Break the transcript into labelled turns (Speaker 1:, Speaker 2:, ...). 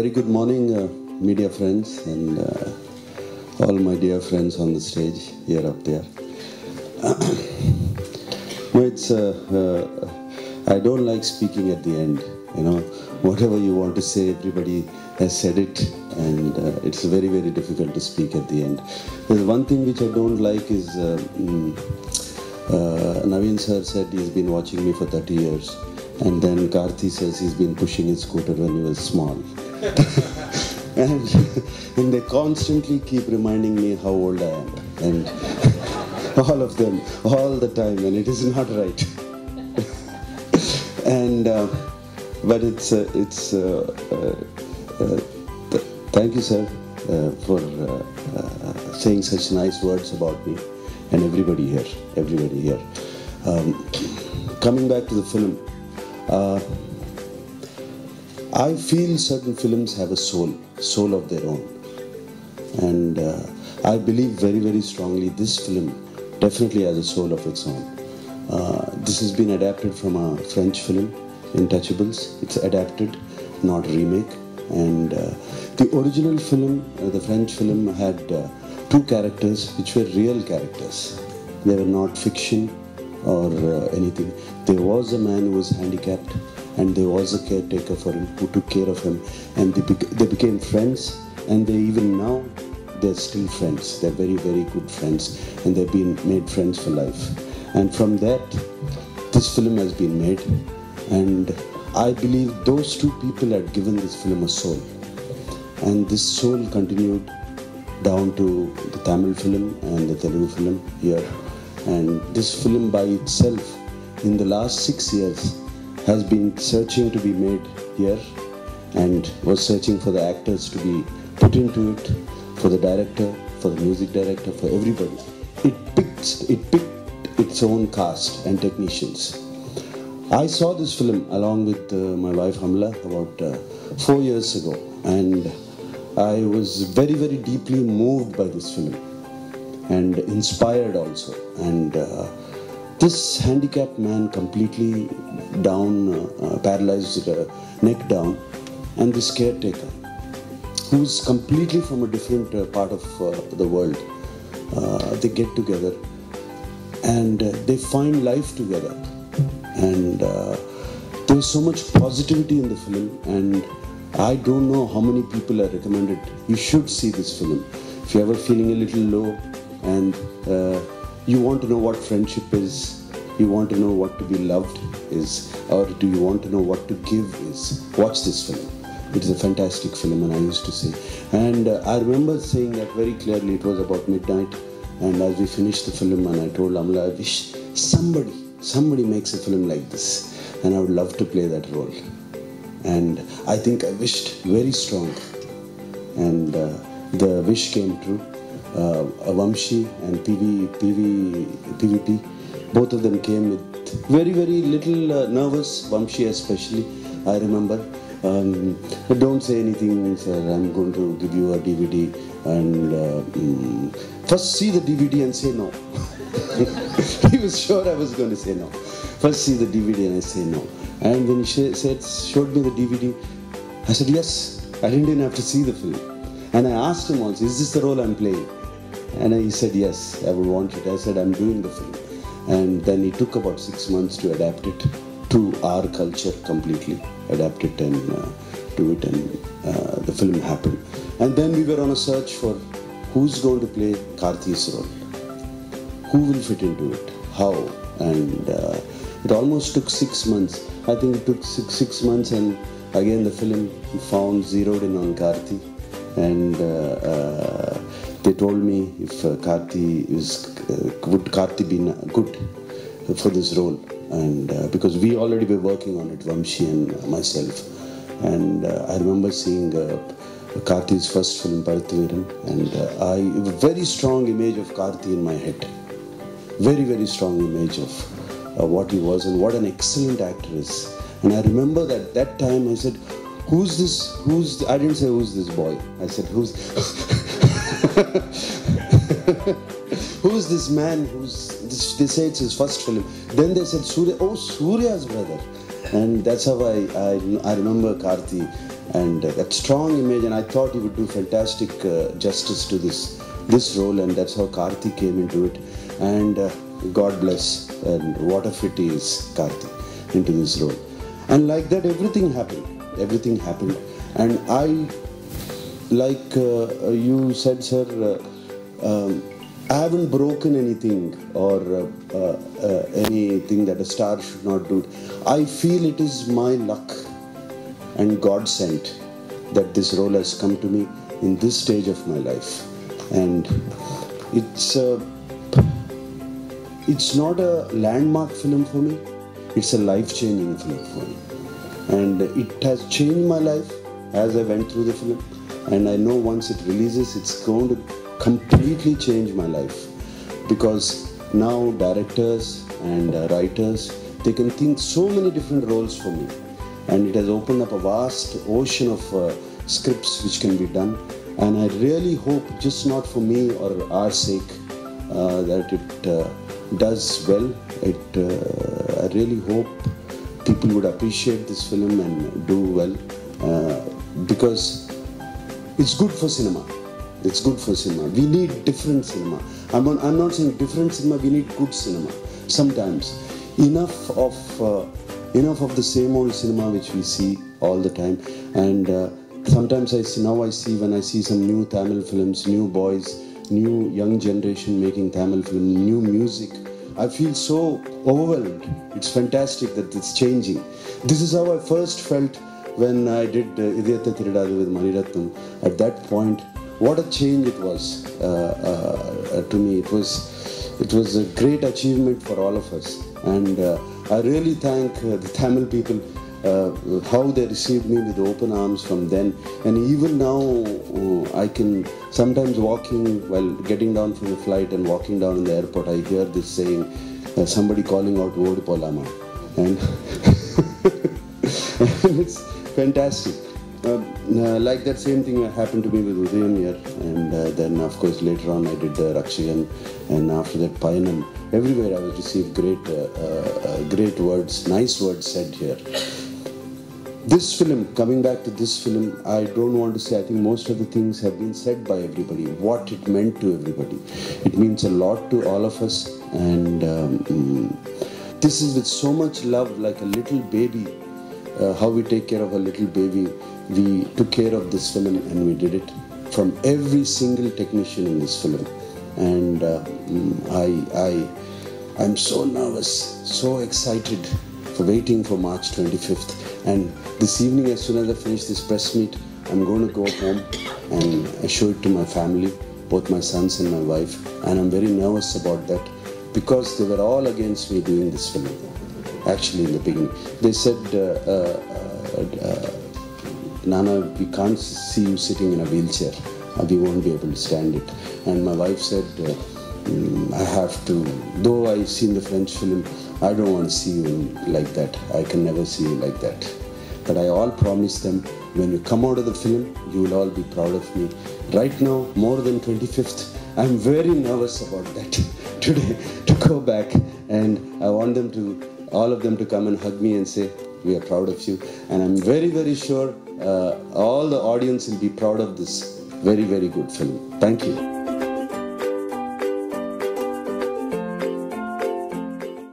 Speaker 1: Very good morning, media friends and all my dear friends on the stage, here up there. No, it's I don't like speaking at the end. You know, whatever you want to say, everybody has said it, and it's very, very difficult to speak at the end. There's one thing which I don't like is Naveen sir said he's been watching me for 30 years, and then Karthi says he's been pushing his scooter when he was small. and they constantly keep reminding me how old I am, and all of them, all the time, and it is not right. And but thank you, sir, for saying such nice words about me and everybody here. Coming back to the film, I feel certain films have a soul of their own, and I believe very, very strongly this film definitely has a soul of its own. This has been adapted from a French film, Intouchables. It's adapted, not remake. And the original film, the French film, had two characters which were real characters. They were not fiction or anything. There was a man who was handicapped, and there was a caretaker for him who took care of him, and they became friends, and they're still friends. They're very, very good friends, and they've been made friends for life. And from that, this film has been made, and I believe those two people had given this film a soul, and this soul continued down to the Tamil film and the Telugu film here. And this film by itself, in the last 6 years, has been searching to be made here, and was searching for the actors to be put into it, for the director, for the music director, for everybody. It picked its own cast and technicians. I saw this film along with my wife Hamla about 4 years ago, and I was very, very deeply moved by this film and inspired also. And this handicapped man, completely down, paralyzed, neck down, and this caretaker, who's completely from a different part of the world, they get together and they find life together. And there was so much positivity in the film, and I don't know how many people are recommended. You should see this film. If you're ever feeling a little low and you want to know what friendship is, you want to know what to be loved is, or do you want to know what to give is, watch this film. It is a fantastic film, and I used to say. And I remember saying that very clearly. It was about midnight, and as we finished the film, and I told Amla, I wish somebody makes a film like this, and I would love to play that role. And I think I wished very strong, and the wish came true. Vamshi and PVP, both of them came with very, very little nervous, Vamshi especially, I remember. Don't say anything, sir, I'm going to give you a DVD, and first see the DVD and say no. He was sure I was going to say no. First see the DVD and I say no. And when he showed me the DVD, I said yes. I didn't even have to see the film. And I asked him once, is this the role I'm playing? And he said yes, I would want it. I said I'm doing the film. And then it took about 6 months to adapt it to our culture completely, adapt it and do it, and the film happened. And then we were on a search for who's going to play Karthi's role, who will fit into it, how, and it almost took 6 months. I think it took six months, and again the film zeroed in on Karthi, and they told me if would Karthi be good for this role, and because we already were working on it, Vamshi and myself, and I remember seeing Karthi's first film, Bharatviran, and I have a very strong image of Karthi in my head, very, very strong image of what he was and what an excellent actor is. And I remember that time I said, who's this, I didn't say who's this boy, I said who's who's this man, they say it's his first film. Then they said Surya, oh, Surya's brother. And that's how I remember Karthi and that strong image, and I thought he would do fantastic justice to this role, and that's how Karthi came into it. And God bless, and what a fit he is, Karthi, into this role. And like that, everything happened. And I, like you said, sir, I haven't broken anything or anything that a star should not do. I feel it is my luck and God sent that this role has come to me in this stage of my life. And it's not a landmark film for me, it's a life-changing film for me. And it has changed my life as I went through the film. And I know once it releases, it's going to completely change my life. Because now directors and writers, they can think so many different roles for me. And it has opened up a vast ocean of scripts which can be done. And I really hope, just not for me or our sake, that it does well. I really hope people would appreciate this film and do well, because it's good for cinema. It's good for cinema. We need different cinema. I'm not saying different cinema, we need good cinema. Sometimes enough of the same old cinema which we see all the time. And sometimes when I see some new Tamil films, new boys, new young generation making Tamil film, new music, I feel so overwhelmed. It's fantastic that it's changing. This is how I first felt when I did Idiyatha Thirudadu with Maniratnam. At that point, what a change it was to me. It was a great achievement for all of us. And I really thank the Tamil people, how they received me with open arms from then. And even now, I can sometimes walking while getting down from the flight and walking down in the airport, I hear this saying, somebody calling out Vod Polama. And, and it's fantastic. Like that same thing happened to me with Udayan here, and then of course later on I did Rakshagan, and after that Payanam. Everywhere I was received great words, nice words said here. This film, coming back to this film, I don't want to say, I think most of the things have been said by everybody, what it meant to everybody. It means a lot to all of us, and this is with so much love, like a little baby, how we take care of a little baby. We took care of this film and we did it from every single technician in this film. And I'm so nervous, so excited for waiting for March 25th. And this evening, as soon as I finish this press meet, I'm going to go home and show it to my family, both my sons and my wife. And I'm very nervous about that because they were all against me doing this film. Actually, in the beginning, they said, Nana, we can't see you sitting in a wheelchair. We won't be able to stand it. And my wife said, I have to, though I've seen the French film, I don't want to see you like that. I can never see you like that. But I all promised them, when you come out of the film, you will all be proud of me. Right now, more than 25th, I'm very nervous about that today, to go back. And I want them to, all of them to come and hug me and say, we are proud of you. And I'm very, very sure all the audience will be proud of this very, very good film. Thank you.